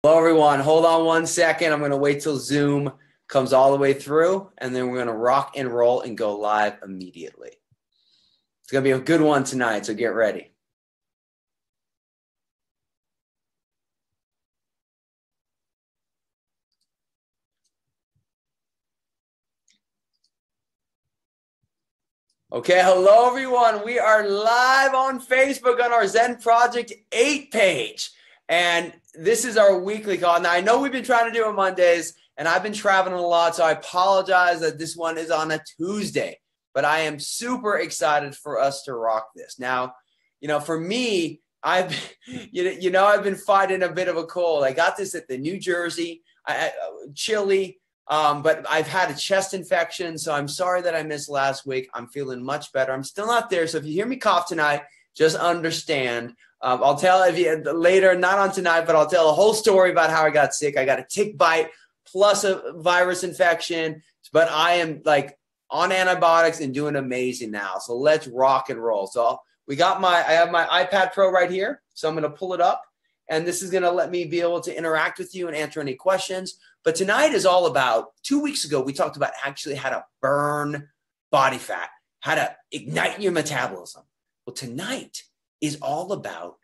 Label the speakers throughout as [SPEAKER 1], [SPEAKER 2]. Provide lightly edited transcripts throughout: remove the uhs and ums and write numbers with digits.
[SPEAKER 1] Hello, everyone. Hold on one second. I'm going to wait till Zoom comes all the way through, and then we're going to rock and roll and go live immediately. It's going to be a good one tonight, so get ready. Okay, hello, everyone. We are live on Facebook on our Zen Project 8 page. And this is our weekly call. Now, I know we've been trying to do it Mondays, and I've been traveling a lot, so I apologize that this one is on a Tuesday. But I am super excited for us to rock this. Now, for me, I've been fighting a bit of a cold. I got this at the New Jersey, chilly, but I've had a chest infection, so I'm sorry that I missed last week. I'm feeling much better. I'm still not there, so if you hear me cough tonight, just understand. I'll tell you later, not on tonight, but I'll tell a whole story about how I got sick. I got a tick bite plus a virus infection, but I am on antibiotics and doing amazing now. So let's rock and roll. So I have my iPad Pro right here. So I'm going to pull it up, and this is going to let me be able to interact with you and answer any questions. But tonight is all about, 2 weeks ago, we talked about actually how to burn body fat, how to ignite your metabolism. Well, tonight is all about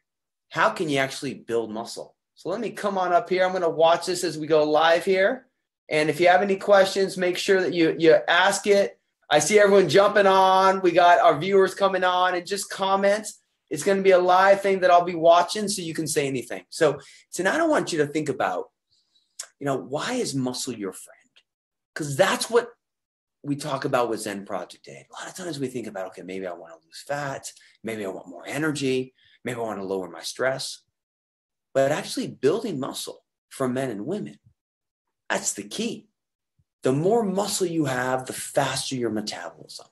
[SPEAKER 1] how can you actually build muscle. So let me come on up here. I'm going to watch this as we go live here. And if you have any questions, make sure that you ask it. I see everyone jumping on. We got our viewers coming on, and just comment. It's going to be a live thing that I'll be watching, so you can say anything. So tonight I want you to think about, why is muscle your friend? Because that's what we talk about with Zen Project Day. A lot of times we think about, okay, maybe I want to lose fat. Maybe I want more energy. Maybe I want to lower my stress. But actually building muscle for men and women, that's the key. The more muscle you have, the faster your metabolism.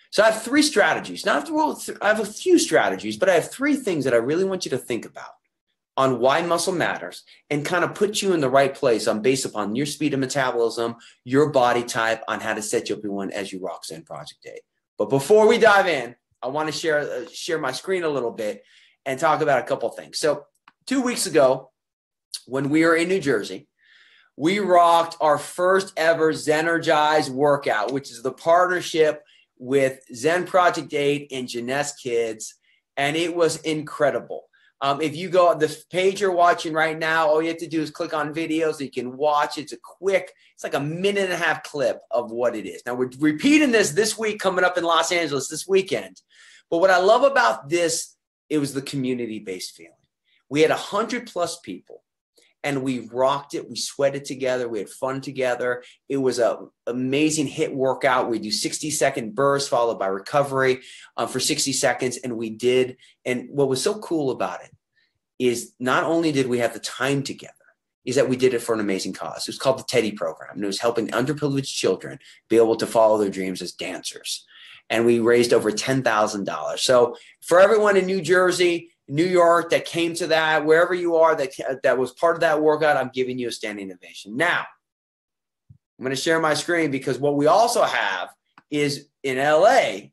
[SPEAKER 1] So I have 3 strategies. I have a few strategies, but I have 3 things that I really want you to think about on why muscle matters and kind of put you in the right place based upon your speed of metabolism, your body type, on how to set you up as you rock Zen Project Day. But before we dive in, I want to share my screen a little bit and talk about a couple things. So 2 weeks ago, when we were in New Jersey, we rocked our first ever Zenergize workout, which is the partnership with Zen Project 8 and Jeunesse Kids, and it was incredible. If you go on the page you're watching right now, all you have to do is click on videos so you can watch. It's like a 1.5-minute clip of what it is. Now, we're repeating this week, coming up in Los Angeles this weekend. But what I love about this, it was the community-based feeling. We had 100+ people, and we rocked it. We sweated together. We had fun together. It was an amazing HIIT workout. We do 60-second bursts followed by recovery for 60 seconds. And we did. And what was so cool about it is not only did we have the time together, is that we did it for an amazing cause. It was called the Teddy Program. And it was helping underprivileged children be able to follow their dreams as dancers. And we raised over $10,000. So for everyone in New Jersey, New York that came to that, wherever you are that was part of that workout, I'm giving you a standing ovation. Now, I'm going to share my screen because what we also have is in LA,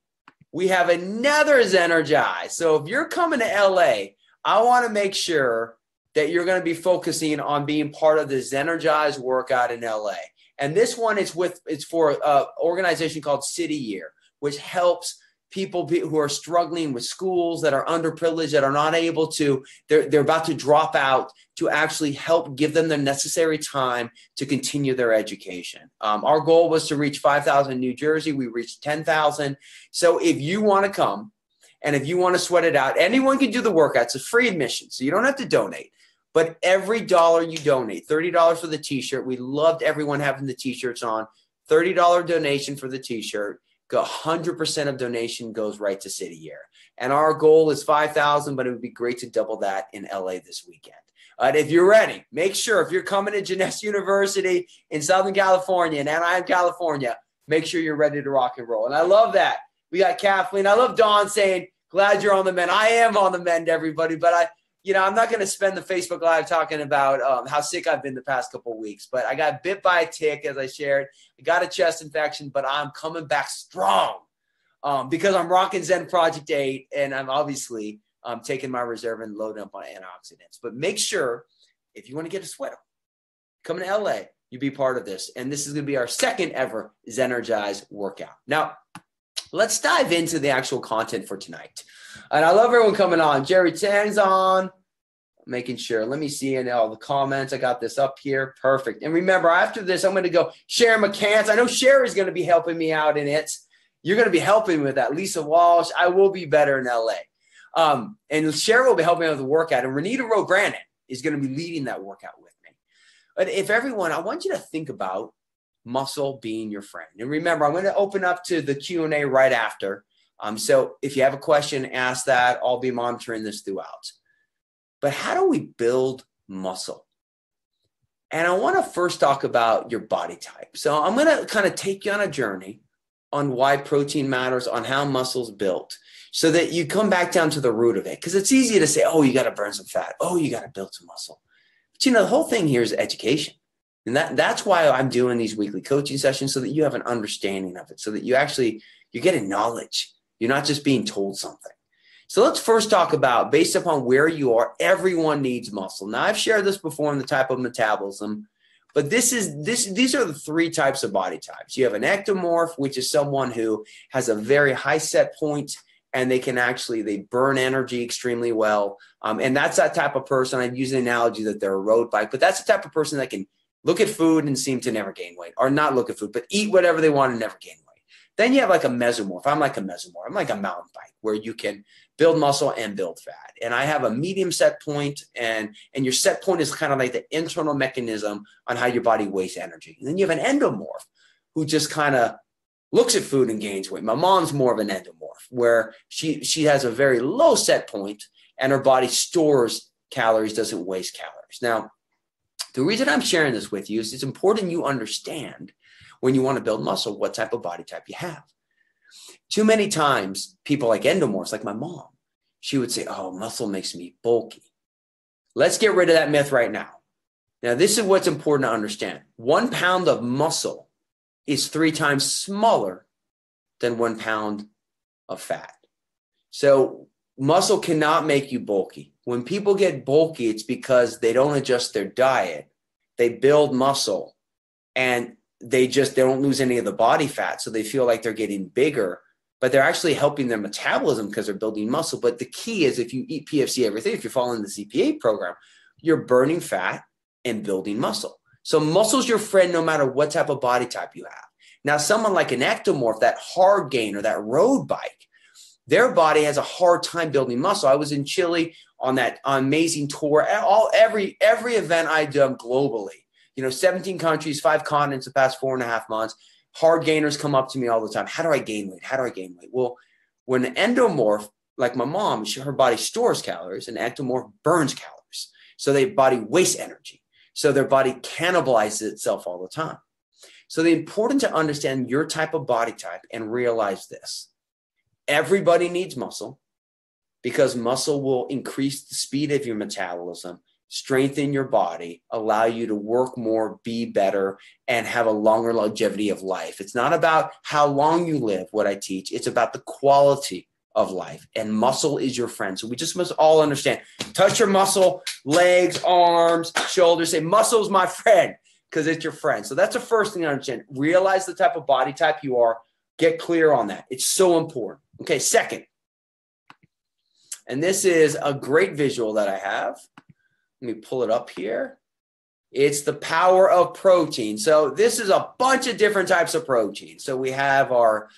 [SPEAKER 1] we have another Zenergize. So if you're coming to LA, I want to make sure that you're going to be focusing on being part of the Zenergize workout in LA. And this one is for an organization called City Year, which helps people who are struggling with schools, that are underprivileged, that are not able to, they're about to drop out, to actually help give them the necessary time to continue their education. Our goal was to reach 5,000 in New Jersey. We reached 10,000. So if you want to come and if you want to sweat it out, anyone can do the workout. It's a free admission, so you don't have to donate. But every dollar you donate, $30 for the t-shirt. We loved everyone having the t-shirts on. $30 donation for the t-shirt. 100% of donation goes right to City Year. And our goal is 5,000, but it would be great to double that in LA this weekend. If you're ready, make sure if you're coming to Jeunesse University in Southern California, in Anaheim, California, make sure you're ready to rock and roll. And I love that. We got Kathleen. I love Dawn saying, glad you're on the mend. I am on the mend, everybody. But I'm not going to spend the Facebook Live talking about how sick I've been the past couple of weeks. But I got bit by a tick, as I shared. I got a chest infection, but I'm coming back strong because I'm rocking Zen Project 8, and I'm obviously taking my reserve and loading up on antioxidants. But make sure if you want to get a sweat on, come to LA, you be part of this. And this is going to be our second ever Zenergize workout. Now, let's dive into the actual content for tonight. And I love everyone coming on. Jerry Tang's on. Making sure. Let me see in all the comments. I got this up here. Perfect. And remember, after this, I'm going to go share McCants. I know Sherry's going to be helping me out in it. You're going to be helping me with that. Lisa Walsh. I will be better in LA. And Sherry will be helping me with the workout. And Renita Rowe Brandon is going to be leading that workout with me. But if everyone, I want you to think about muscle being your friend. And remember, I'm going to open up to the Q&A right after. So if you have a question, ask that. I'll be monitoring this throughout. But how do we build muscle? And I want to first talk about your body type. So I'm going to kind of take you on a journey on why protein matters, on how muscle's built, so that you come back down to the root of it. Because it's easy to say, oh, you got to burn some fat. Oh, you got to build some muscle. But the whole thing here is education. And that's why I'm doing these weekly coaching sessions, so that you have an understanding of it, so that you're getting knowledge. You're not just being told something. So let's first talk about, based upon where you are, everyone needs muscle. Now, I've shared this before in the type of metabolism, but these are the three types of body types. You have an ectomorph, which is someone who has a very high set point, and they burn energy extremely well. And that's that type of person. I've used the analogy that they're a road bike, but that's the type of person that can look at food and seem to never gain weight, or not look at food, but eat whatever they want and never gain weight. Then you have like a mesomorph. I'm like a mesomorph. I'm like a mountain bike, where you can build muscle and build fat. And I have a medium set point, and your set point is kind of like the internal mechanism on how your body wastes energy. And then you have an endomorph, who just kind of looks at food and gains weight. My mom's more of an endomorph, where she has a very low set point, and her body stores calories, doesn't waste calories. Now, the reason I'm sharing this with you is it's important you understand, when you want to build muscle, what type of body type you have. Too many times, people like endomorphs, like my mom, she would say, oh, muscle makes me bulky. Let's get rid of that myth right now. Now, this is what's important to understand. 1 pound of muscle is 3 times smaller than 1 pound of fat. So muscle cannot make you bulky. When people get bulky, it's because they don't adjust their diet. They build muscle, and they don't lose any of the body fat. So they feel like they're getting bigger, but they're actually helping their metabolism because they're building muscle. But the key is, if you eat PFC everything, if you're following the CPA program, you're burning fat and building muscle. So muscle's your friend no matter what type of body type you have. Now, someone like an ectomorph, that hard gainer, that road bike, their body has a hard time building muscle. I was in Chile on that amazing tour. Every event I've done globally, 17 countries, 5 continents the past 4.5 months. Hard gainers come up to me all the time. How do I gain weight? How do I gain weight? Well, when an endomorph, like my mom, her body stores calories, and ectomorph burns calories. So their body wastes energy. So their body cannibalizes itself all the time. So it's important to understand your type of body type and realize this. Everybody needs muscle, because muscle will increase the speed of your metabolism, strengthen your body, allow you to work more, be better, and have a longer longevity of life. It's not about how long you live, what I teach. It's about the quality of life. And muscle is your friend. So we just must all understand. Touch your muscle, legs, arms, shoulders. Say, muscle's my friend, because it's your friend. So that's the first thing to understand. Realize the type of body type you are. Get clear on that. It's so important. Okay, second. And this is a great visual that I have. Let me pull it up here. It's the power of protein. So this is a bunch of different types of protein. So we have our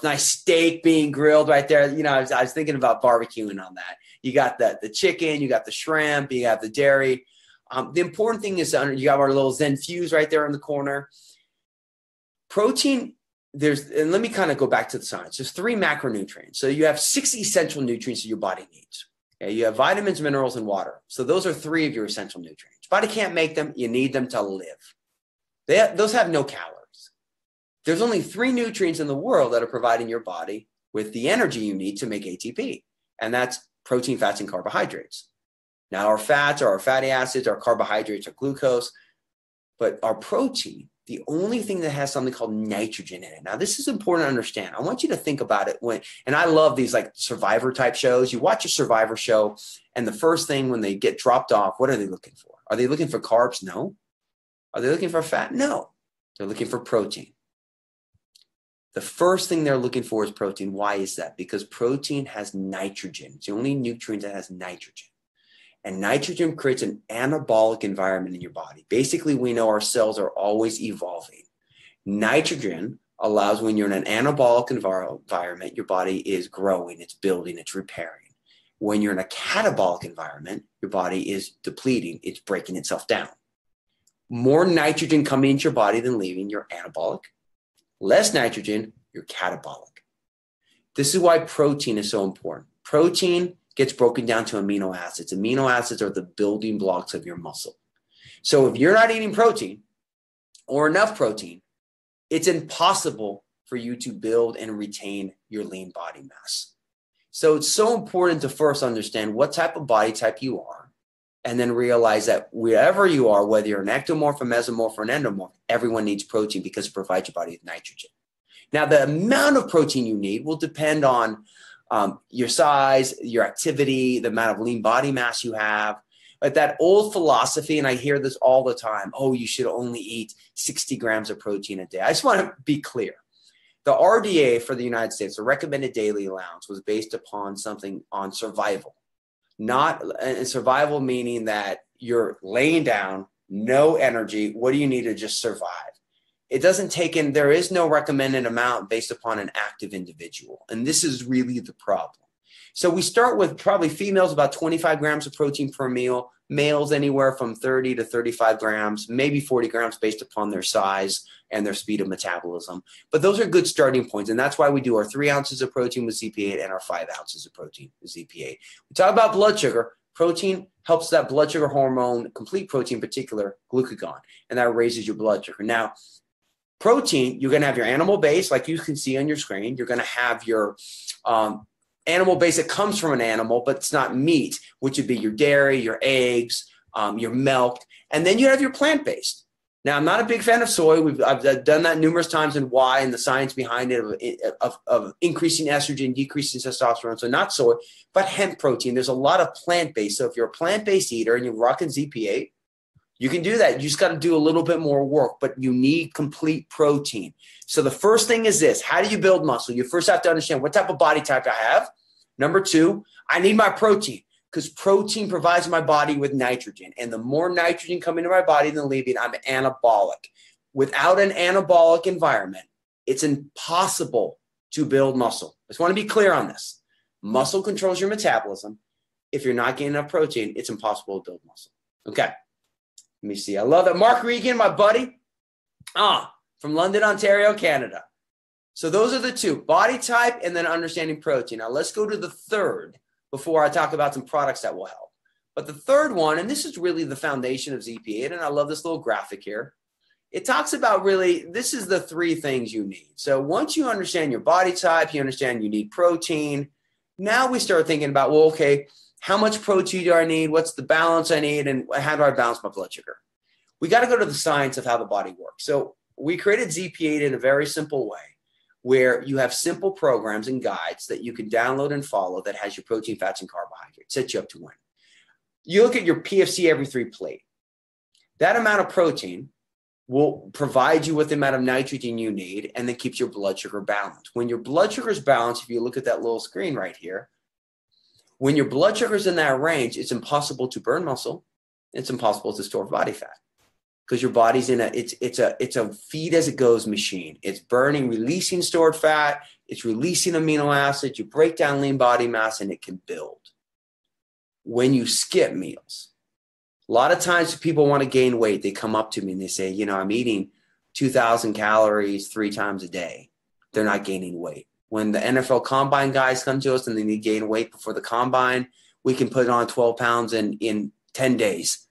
[SPEAKER 1] nice steak being grilled right there. I was thinking about barbecuing on that. You got the chicken, you got the shrimp, you got the dairy. The important thing is you have our little Zen Fuse right there in the corner. Protein, and let me kind of go back to the science. There's 3 macronutrients. So you have 6 essential nutrients that your body needs. Okay, you have vitamins, minerals, and water. So those are 3 of your essential nutrients. Body can't make them. You need them to live. Those have no calories. There's only 3 nutrients in the world that are providing your body with the energy you need to make ATP. And that's protein, fats, and carbohydrates. Now, our fats are our fatty acids, our carbohydrates are glucose, but our protein, the only thing that has something called nitrogen in it. Now, this is important to understand. I want you to think about it and I love these like survivor type shows. You watch a survivor show and the first thing when they get dropped off, what are they looking for? Are they looking for carbs? No. Are they looking for fat? No. They're looking for protein. The first thing they're looking for is protein. Why is that? Because protein has nitrogen. It's the only nutrient that has nitrogen. And nitrogen creates an anabolic environment in your body. Basically, we know our cells are always evolving. Nitrogen allows when you're in an anabolic environment, your body is growing, it's building, it's repairing. When you're in a catabolic environment, your body is depleting, it's breaking itself down. More nitrogen coming into your body than leaving, you're anabolic. Less nitrogen, you're catabolic. This is why protein is so important. Protein gets broken down to amino acids. Amino acids are the building blocks of your muscle. So if you're not eating protein or enough protein, it's impossible for you to build and retain your lean body mass. So it's so important to first understand what type of body type you are, and then realize that wherever you are, whether you're an ectomorph, a mesomorph, or an endomorph, everyone needs protein because it provides your body with nitrogen. Now, the amount of protein you need will depend on your size, your activity, the amount of lean body mass you have. But that old philosophy, and I hear this all the time, oh, you should only eat 60 grams of protein a day. I just want to be clear. The RDA for the United States, the recommended daily allowance, was based upon something on survival. Not survival meaning that you're laying down, no energy. What do you need to just survive? It doesn't take in, there is no recommended amount based upon an active individual. And this is really the problem. So we start with probably females about 25 grams of protein per meal, males anywhere from 30 to 35 grams, maybe 40 grams based upon their size and their speed of metabolism. But those are good starting points. And that's why we do our 3 ounces of protein with ZP8 and our 5 ounces of protein with ZP8. We talk about blood sugar. Protein helps that blood sugar hormone, complete protein in particular, glucagon, and that raises your blood sugar. Now, protein, you're going to have your animal base, like you can see on your screen. You're going to have your animal base that comes from an animal, but it's not meat, which would be your dairy, your eggs, your milk. And then you have your plant-based. Now, I'm not a big fan of soy. I've done that numerous times and why and the science behind it of increasing estrogen, decreasing testosterone. So not soy, but hemp protein. There's a lot of plant-based. So if you're a plant-based eater and you're rocking ZP8, you can do that. You just got to do a little bit more work, but you need complete protein. So the first thing is this. How do you build muscle? You first have to understand what type of body type I have. Number 2, I need my protein because protein provides my body with nitrogen. And the more nitrogen coming to my body than leaving, I'm anabolic. Without an anabolic environment, it's impossible to build muscle. I just want to be clear on this. Muscle controls your metabolism. If you're not getting enough protein, it's impossible to build muscle. Okay. Let me see. I love that. Mark Regan, my buddy, from London, Ontario, Canada. So those are the 2, body type and then understanding protein. Now let's go to the third before I talk about some products that will help. But the third one, and this is really the foundation of ZP8, and I love this little graphic here. It talks about really, this is the 3 things you need. So once you understand your body type, you understand you need protein. Now we start thinking about, well, okay, how much protein do I need? What's the balance I need? And how do I balance my blood sugar? We got to go to the science of how the body works. So we created ZP8 in a very simple way where you have simple programs and guides that you can download and follow that has your protein, fats, and carbohydrates, sets you up to win. You look at your PFC every 3 plate. That amount of protein will provide you with the amount of nitrogen you need and then keeps your blood sugar balanced. When your blood sugar is balanced, if you look at that little screen right here, when your blood sugar is in that range, it's impossible to burn muscle. It's impossible to store body fat because your body's in it's a feed as it goes machine. It's burning, releasing stored fat. It's releasing amino acids. You break down lean body mass and it can build. When you skip meals, a lot of times people want to gain weight. They come up to me and they say, I'm eating 2,000 calories 3 times a day. They're not gaining weight. When the NFL combine guys come to us and they need to gain weight before the combine, we can put on 12 pounds in 10 days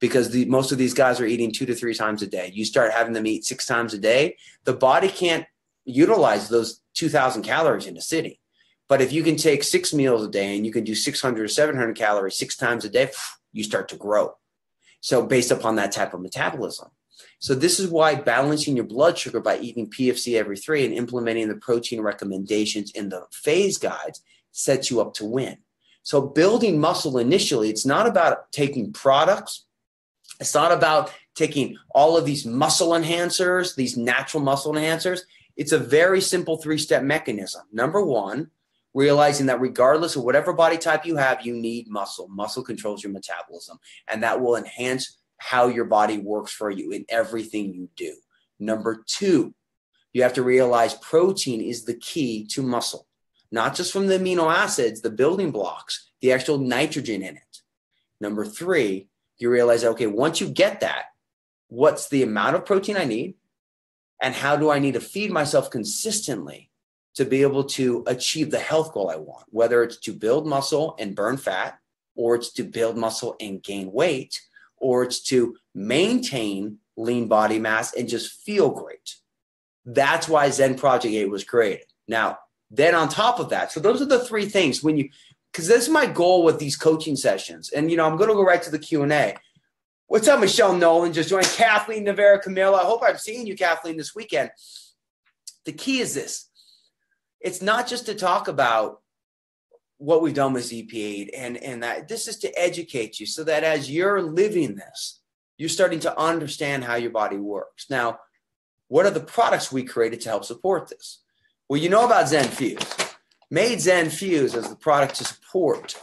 [SPEAKER 1] because most of these guys are eating 2 to 3 times a day. You start having them eat 6 times a day, the body can't utilize those 2,000 calories in a sitting. But if you can take 6 meals a day and you can do 600 or 700 calories 6 times a day, you start to grow. So based upon that type of metabolism. So this is why balancing your blood sugar by eating PFC every 3 and implementing the protein recommendations in the phase guides sets you up to win. So building muscle initially, it's not about taking products. It's not about taking all of these muscle enhancers, these natural muscle enhancers. It's a very simple 3-step mechanism. Number 1, realizing that regardless of whatever body type you have, you need muscle. Muscle controls your metabolism, and that will enhance how your body works for you in everything you do. Number 2, you have to realize protein is the key to muscle, not just from the amino acids, the building blocks, the actual nitrogen in it. Number 3, you realize, okay, once you get that, what's the amount of protein I need? And how do I need to feed myself consistently to be able to achieve the health goal I want, whether it's to build muscle and burn fat, or it's to build muscle and gain weight, or it's to maintain lean body mass and just feel great. That's why Zen Project 8 was created. Now, then on top of that, so those are the 3 things because this is my goal with these coaching sessions. And, I'm going to go right to the Q&A. What's up, Michelle Nolan? Just joined. Kathleen Navarra Camilla. I hope I'm seeing you, Kathleen, this weekend. The key is this. It's not just to talk about what we've done with ZP8 and that this is to educate you so that as you're living this, you're starting to understand how your body works. Now, what are the products we created to help support this? Well, you know about Zen Fuse. Made Zen Fuse as the product to support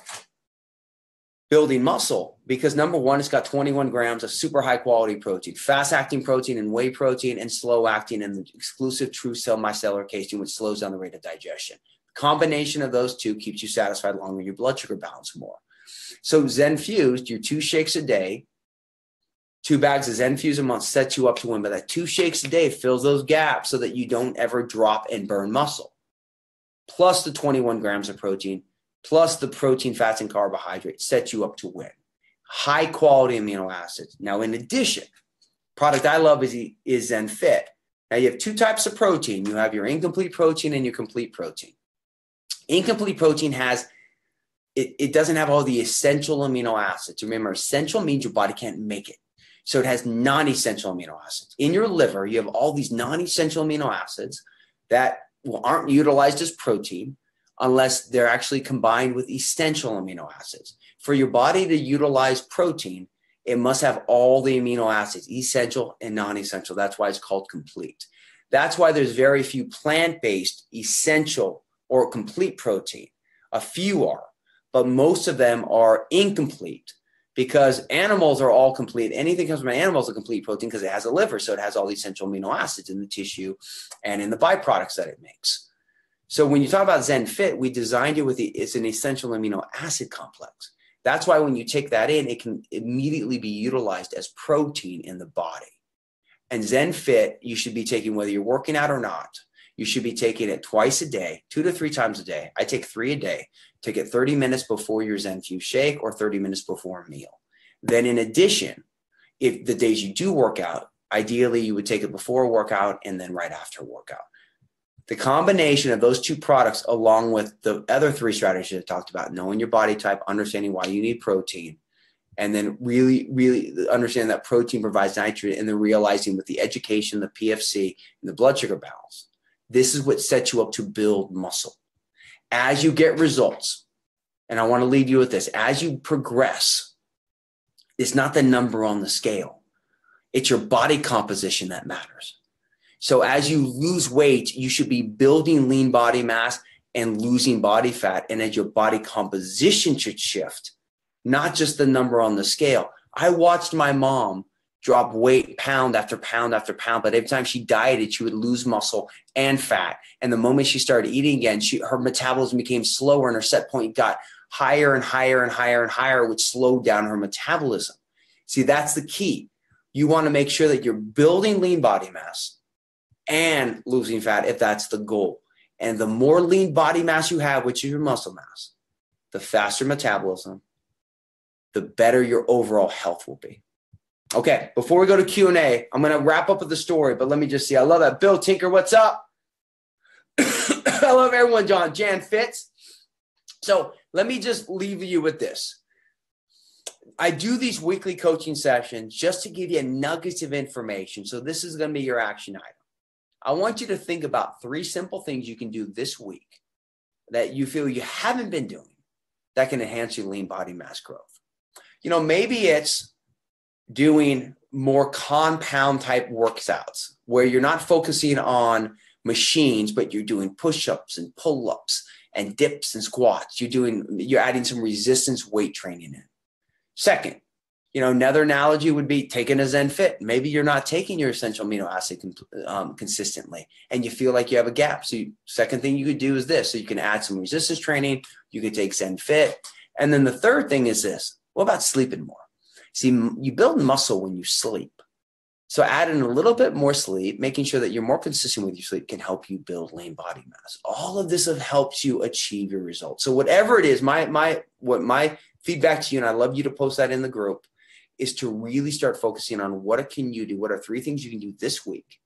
[SPEAKER 1] building muscle because number 1, it's got 21 grams of super high quality protein, fast acting protein and whey protein, and slow acting and the exclusive true cell micellar casein, which slows down the rate of digestion. The combination of those 2 keeps you satisfied along with your blood sugar balance more. So Zen Fused, your 2 shakes a day, 2 bags of Zen Fuse a month sets you up to win. But that 2 shakes a day fills those gaps so that you don't ever drop and burn muscle. Plus the 21 grams of protein, plus the protein, fats, and carbohydrates sets you up to win. High quality amino acids. Now, in addition, product I love is Zen Fit. Now, you have 2 types of protein. You have your incomplete protein and your complete protein. Incomplete protein it doesn't have all the essential amino acids. Remember, essential means your body can't make it. So it has non-essential amino acids. In your liver, you have all these non-essential amino acids that aren't utilized as protein unless they're actually combined with essential amino acids. For your body to utilize protein, it must have all the amino acids, essential and non-essential. That's why it's called complete. That's why there's very few plant-based essential or complete protein. A few are, but most of them are incomplete because animals are all complete. Anything comes from animals is a complete protein because it has a liver, so it has all the essential amino acids in the tissue and in the byproducts that it makes. So when you talk about Zen Fit, we designed it it's an essential amino acid complex. That's why when you take that in, it can immediately be utilized as protein in the body. And Zen Fit, you should be taking whether you're working out or not. You should be taking it twice a day, 2 to 3 times a day. I take 3 a day. Take it 30 minutes before your Zen Fuse shake or 30 minutes before a meal. Then in addition, if the days you do work out, ideally you would take it before a workout and then right after a workout. The combination of those 2 products along with the other 3 strategies I talked about, knowing your body type, understanding why you need protein, and then really, really understanding that protein provides nitrogen, and then realizing with the education, the PFC, and the blood sugar balance, this is what sets you up to build muscle. As you get results, and I want to leave you with this, as you progress, it's not the number on the scale. It's your body composition that matters. So as you lose weight, you should be building lean body mass and losing body fat. And as your body composition should shift, not just the number on the scale. I watched my mom drop weight pound after pound after pound, but every time she dieted, she would lose muscle and fat. And the moment she started eating again, her metabolism became slower and her set point got higher and higher and higher and higher, which slowed down her metabolism. See, that's the key. You want to make sure that you're building lean body mass and losing fat if that's the goal. And the more lean body mass you have, which is your muscle mass, the faster metabolism, the better your overall health will be. Okay, before we go to Q&A, I'm going to wrap up with the story, but let me just see. I love that. Bill Tinker, what's up? I love everyone, Jan Fitz. So let me just leave you with this. I do these weekly coaching sessions just to give you nuggets of information. So this is going to be your action item. I want you to think about 3 simple things you can do this week that you feel you haven't been doing that can enhance your lean body mass growth. Maybe it's doing more compound type workouts where you're not focusing on machines, but you're doing push-ups and pull-ups and dips and squats. You're adding some resistance weight training in. Second, another analogy would be taking a Zen Fit. Maybe you're not taking your essential amino acid consistently and you feel like you have a gap. So second thing you could do is this. So you can add some resistance training. You could take Zen Fit. And then the third thing is this. What about sleeping more? See, you build muscle when you sleep. So adding a little bit more sleep, making sure that you're more consistent with your sleep can help you build lean body mass. All of this helps you achieve your results. So whatever it is, my feedback to you, and I love you to post that in the group, is to really start focusing on what can you do? What are 3 things you can do this week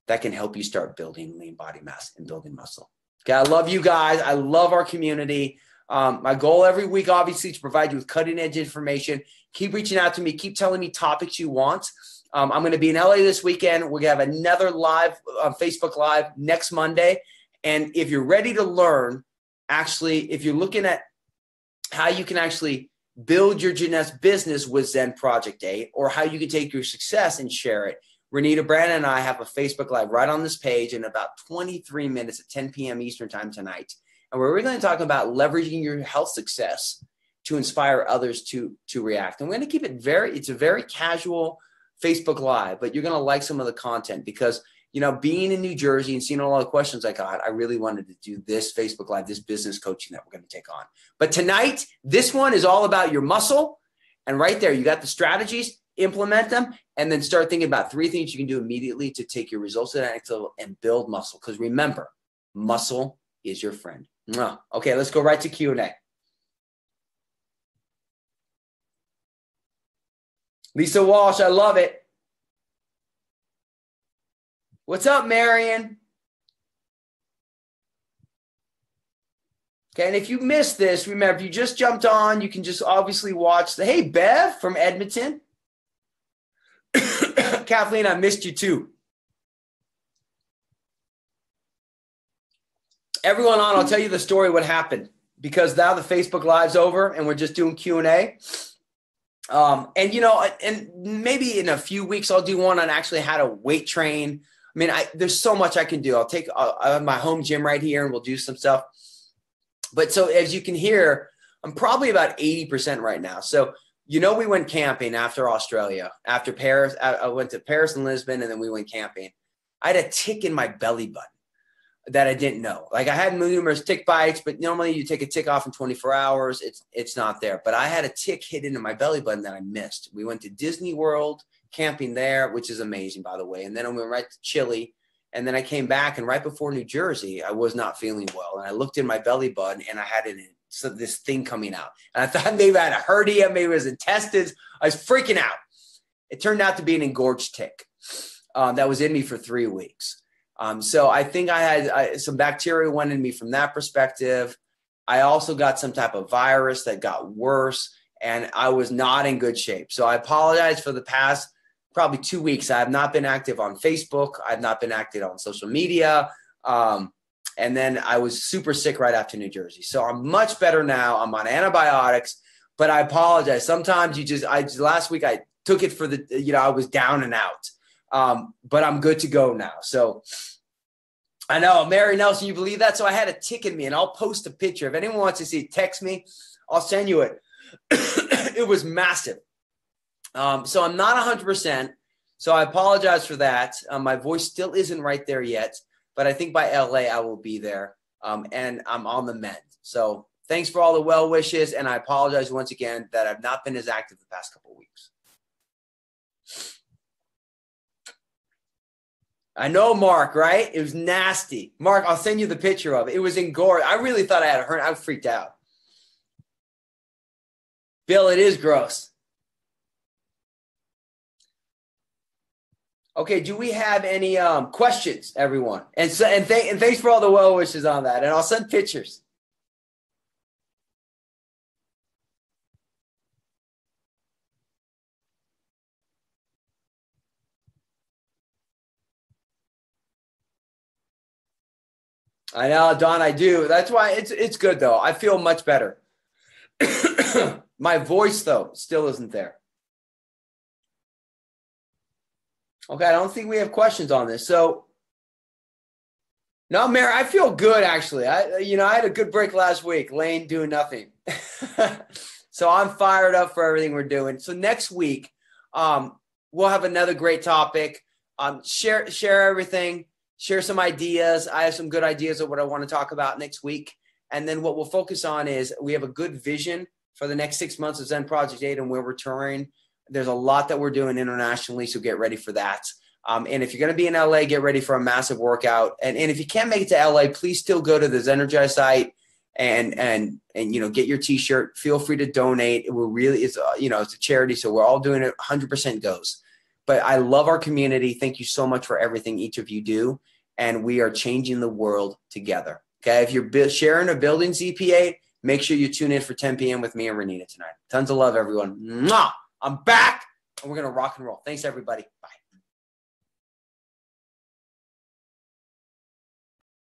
[SPEAKER 1] that can help you start building lean body mass and building muscle? Okay, I love you guys. I love our community. My goal every week, obviously, is to provide you with cutting edge information. Keep reaching out to me. Keep telling me topics you want. I'm going to be in LA this weekend. We're going to have another live Facebook Live next Monday. And if you're ready to learn, actually, if you're looking at how you can actually build your Jeunesse business with Zen Project 8, or how you can take your success and share it, Renita, Brandon, and I have a Facebook Live right on this page in about 23 minutes at 10 p.m. Eastern time tonight. And we're going to talk about leveraging your health success to inspire others to react. And we're going to keep it it's a very casual Facebook Live, but you're going to like some of the content because, being in New Jersey and seeing all the questions I got, I really wanted to do this Facebook Live, this business coaching that we're going to take on. But tonight, this one is all about your muscle. And right there, you got the strategies, implement them, and then start thinking about 3 things you can do immediately to take your results to the next level and build muscle. Because remember, muscle is your friend. Okay, let's go right to Q&A. Lisa Walsh, I love it. What's up, Marion? Okay, and if you missed this, remember, if you just jumped on, you can just obviously watch hey, Bev from Edmonton. Kathleen, I missed you too. Everyone on, I'll tell you the story what happened, because now the Facebook Live's over and we're just doing Q&A. And maybe in a few weeks, I'll do one on actually how to weight train. There's so much I can do. I have my home gym right here and we'll do some stuff. But so as you can hear, I'm probably about 80% right now. So, we went camping after Australia, after Paris. I went to Paris and Lisbon, and then we went camping. I had a tick in my belly button that I didn't know. Like, I had numerous tick bites, but normally you take a tick off in 24 hours. It's not there. But I had a tick hit into my belly button that I missed. We went to Disney World, camping there, which is amazing, by the way. And then I went right to Chile. And then I came back, and right before New Jersey, I was not feeling well. And I looked in my belly button, and I had this thing coming out. And I thought maybe I had a hernia, maybe it was intestines. I was freaking out. It turned out to be an engorged tick that was in me for 3 weeks. So I think I had some bacteria went in me from that perspective. I also got some type of virus that got worse, and I was not in good shape. So I apologize for the past probably 2 weeks. I have not been active on Facebook. I've not been active on social media. And then I was super sick right after New Jersey. So I'm much better now. I'm on antibiotics, but I apologize. Sometimes last week I took it for I was down and out. But I'm good to go now. So I know, Mary Nelson, you believe that? So I had a tick in me, and I'll post a picture. If anyone wants to see it, text me. I'll send you it. It was massive. So I'm not 100%. So I apologize for that. My voice still isn't right there yet, but I think by LA I will be there. And I'm on the mend. So thanks for all the well wishes. And I apologize once again that I've not been as active the past couple of weeks. I know, Mark, right? It was nasty. Mark, I'll send you the picture of it. It was engorged. I really thought I had a hernia. I freaked out. Bill, it is gross. Okay, do we have any questions, everyone? And thanks for all the well wishes on that. And I'll send pictures. I know, Don, I do. That's why it's good though. I feel much better. My voice though still isn't there. Okay, I don't think we have questions on this. So no, Mary, I feel good actually. I had a good break last week. Lane doing nothing. So I'm fired up for everything we're doing. So next week, we'll have another great topic. Share everything. Share some ideas. I have some good ideas of what I want to talk about next week. And then what we'll focus on is we have a good vision for the next 6 months of Zen Project 8 and where we're touring. There's a lot that we're doing internationally, so get ready for that. And if you're going to be in LA, get ready for a massive workout. And if you can't make it to LA, please still go to the Zenergize site and get your t-shirt. Feel free to donate. It's a charity, so we're all doing it. 100% goes. But I love our community. Thank you so much for everything each of you do. And we are changing the world together. Okay. If you're sharing a building ZPA, make sure you tune in for 10 p.m. with me and Renita tonight. Tons of love, everyone. Mwah! I'm back and we're going to rock and roll. Thanks, everybody. Bye.